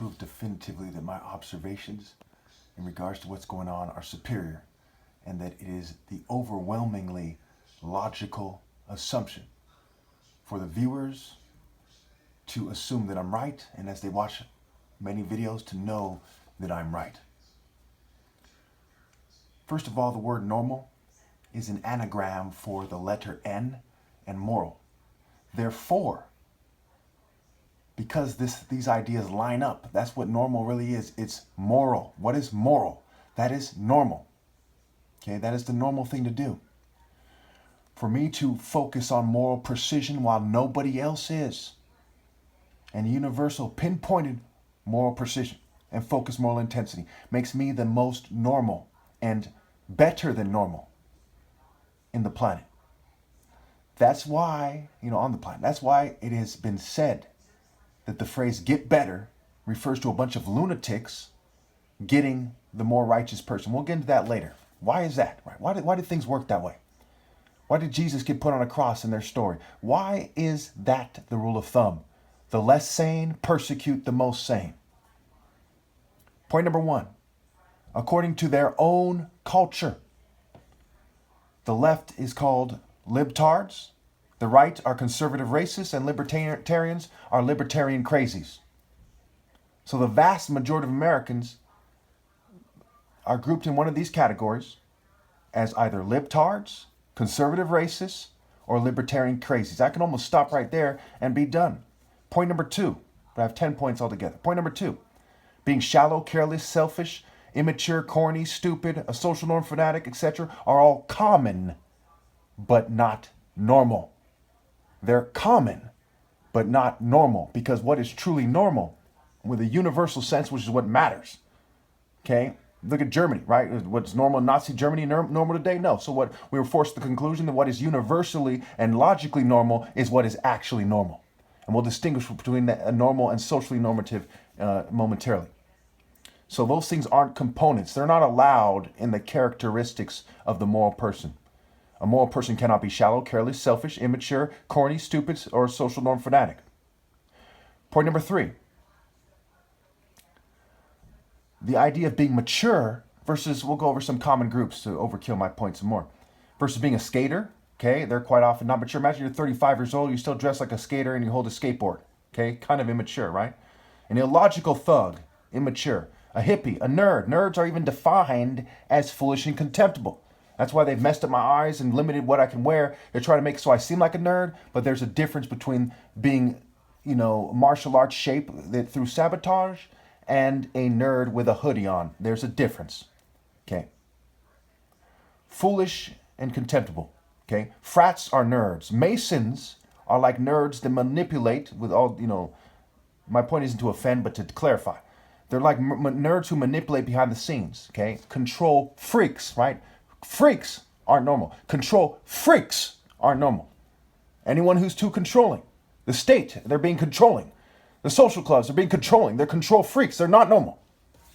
prove definitively that my observations in regards to what's going on are superior, and that it is the overwhelmingly logical assumption for the viewers to assume that I'm right, and as they watch many videos to know that I'm right. First of all, the word normal is an anagram for the letter N and moral. Therefore, because these ideas line up, that's what normal really is. It's moral. What is moral? That is normal. Okay, that is the normal thing to do. For me to focus on moral precision while nobody else is, and universal pinpointed moral precision and focused moral intensity, makes me the most normal and better than normal in the planet. That's why, on the planet, that's why it has been said that the phrase get better refers to a bunch of lunatics getting the more righteous person. We'll get into that later. Why is that? Right? Why did things work that way? Why did Jesus get put on a cross in their story? Why is that the rule of thumb? The less sane persecute the most sane. Point number one, according to their own culture, the left is called libtards, the right are conservative racists, and libertarians are libertarian crazies. So the vast majority of Americans are grouped in one of these categories as either libtards, conservative racists, or libertarian crazies. I can almost stop right there and be done. Point number two, but I have 10 points altogether. Point number two, being shallow, careless, selfish, immature, corny, stupid, a social norm fanatic, etc. are all common, but not normal. They're common, but not normal, because what is truly normal, with a universal sense, which is what matters, okay? Look at Germany, right? What's normal in Nazi Germany normal today? No. So what we were forced to the conclusion that what is universally and logically normal is what is actually normal. And we'll distinguish between the normal and socially normative momentarily. So those things aren't components. They're not allowed in the characteristics of the moral person. A moral person cannot be shallow, careless, selfish, immature, corny, stupid, or a social norm fanatic. Point number three. The idea of being mature versus, we'll go over some common groups to overkill my point some more, versus being a skater, okay? They're quite often not mature. Imagine you're 35 years old, you still dress like a skater and you hold a skateboard, okay? Kind of immature, right? An illogical thug, immature. A hippie, a nerd. Nerds are even defined as foolish and contemptible. That's why they've messed up my eyes and limited what I can wear. They're trying to make it so I seem like a nerd, but there's a difference between being, martial arts shape through sabotage and a nerd with a hoodie on. There's a difference, okay? Foolish and contemptible, okay? Frats are nerds. Masons are like nerds that manipulate with all, my point isn't to offend, but to clarify. They're like nerds who manipulate behind the scenes, okay? Control freaks, right? Freaks aren't normal. Control freaks aren't normal. Anyone who's too controlling. The state, they're being controlling. The social clubs are being controlling. They're control freaks. They're not normal,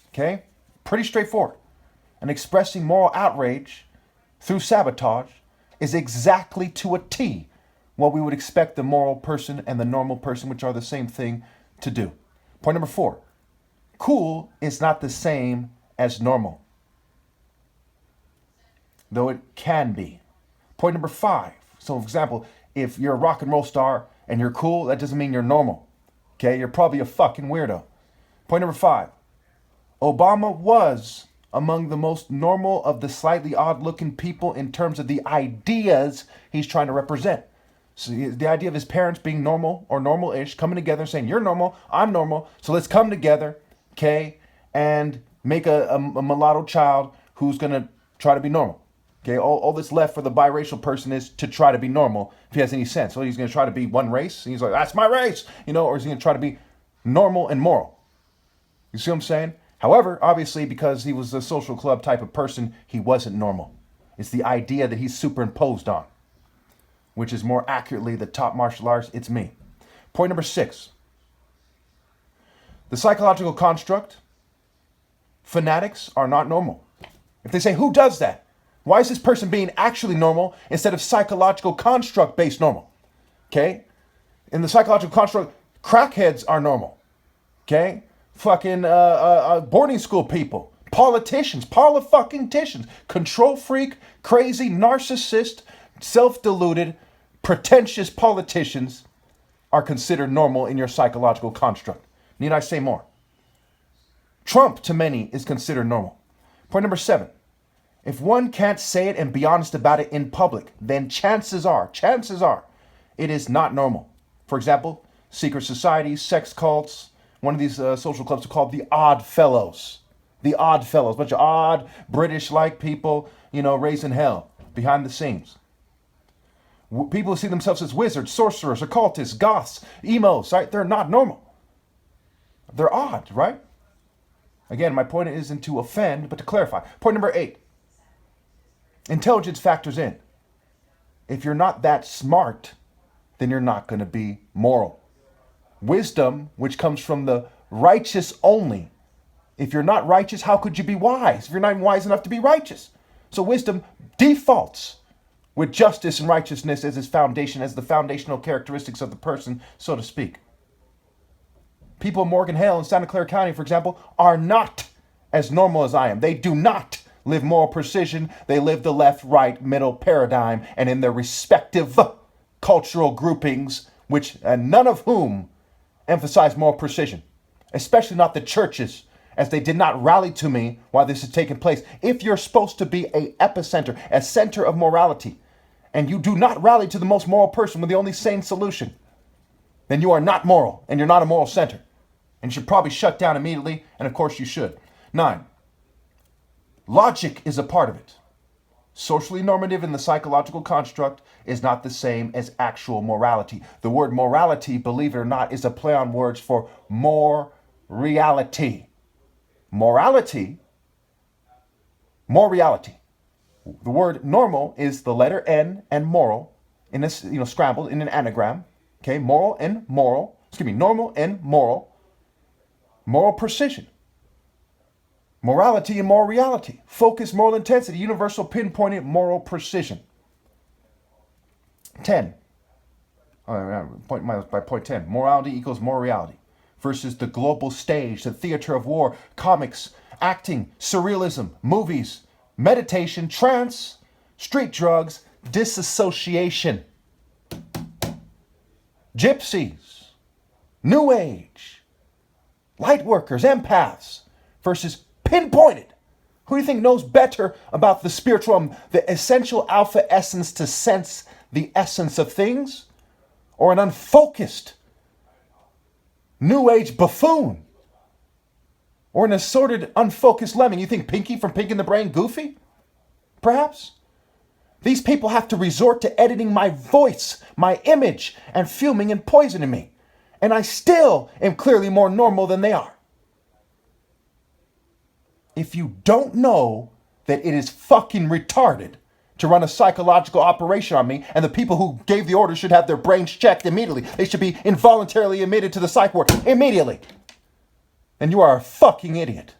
okay? Pretty straightforward. And expressing moral outrage through sabotage is exactly to a T what we would expect the moral person and the normal person, which are the same thing, to do. Point number four. Cool is not the same as normal, though it can be. Point number five. So, for example, if you're a rock and roll star and you're cool, that doesn't mean you're normal. Okay, you're probably a fucking weirdo. Point number five. Obama was among the most normal of the slightly odd-looking people in terms of the ideas he's trying to represent. So the idea of his parents being normal or normal-ish, coming together and saying, you're normal, I'm normal, so let's come together, okay, and make a mulatto child who's going to try to be normal. Okay, all that's left for the biracial person is to try to be normal, if he has any sense. So he's going to try to be one race, and he's like, that's my race, or is he going to try to be normal and moral? You see what I'm saying? However, obviously, because he was a social club type of person, he wasn't normal. It's the idea that he's superimposed on, which is more accurately the top martial arts, it's me. Point number six. The psychological construct, fanatics are not normal. If they say, who does that? Why is this person being actually normal instead of psychological construct-based normal? Okay? In the psychological construct, crackheads are normal. Okay? fucking boarding school people, politicians, fucking control freak, crazy, narcissist, self-deluded, pretentious politicians are considered normal in your psychological construct. Need I say more? Trump, to many, is considered normal. Point number 7. If one can't say it and be honest about it in public, then chances are, it is not normal. For example, secret societies, sex cults. One of these social clubs are called the Odd Fellows. The Odd Fellows, bunch of odd British-like people, raising hell behind the scenes. People who see themselves as wizards, sorcerers, occultists, goths, emos, right? They're not normal. They're odd, right? Again, my point isn't to offend, but to clarify. Point number 8. Intelligence factors in. If you're not that smart, then you're not going to be moral. Wisdom, which comes from the righteous only. If you're not righteous, how could you be wise? If you're not even wise enough to be righteous. So wisdom defaults with justice and righteousness as its foundation, as the foundational characteristics of the person, so to speak. People in Morgan Hill and Santa Clara County, for example, are not as normal as I am. They do not live moral precision. They live the left, right, middle paradigm, and in their respective cultural groupings, which none of whom emphasize moral precision, especially not the churches, as they did not rally to me while this is taking place. If you're supposed to be a epicenter, a center of morality, and you do not rally to the most moral person with the only sane solution, then you are not moral, and you're not a moral center. And you should probably shut down immediately, and of course you should. 9. Logic is a part of it. Socially normative in the psychological construct is not the same as actual morality. The word morality, believe it or not, is a play on words for more reality. Morality, more reality. The word normal is the letter N and moral in this, scrambled in an anagram. Okay, normal and moral. Moral precision. Morality and moral reality. Focus, moral intensity, universal pinpointed moral precision. 10. Point 10. Morality equals moral reality versus the global stage, the theater of war, comics, acting, surrealism, movies, meditation, trance, street drugs, disassociation, gypsies, new age, light workers, empaths versus pinpointed. Who do you think knows better about the spiritual, the essential alpha essence to sense the essence of things? Or an unfocused new age buffoon? Or an assorted, unfocused lemming? You think Pinky from Pink in the Brain goofy? Perhaps? These people have to resort to editing my voice, my image, and fuming and poisoning me. And I still am clearly more normal than they are. If you don't know that it is fucking retarded to run a psychological operation on me, and the people who gave the order should have their brains checked immediately, they should be involuntarily admitted to the psych ward immediately, then you are a fucking idiot.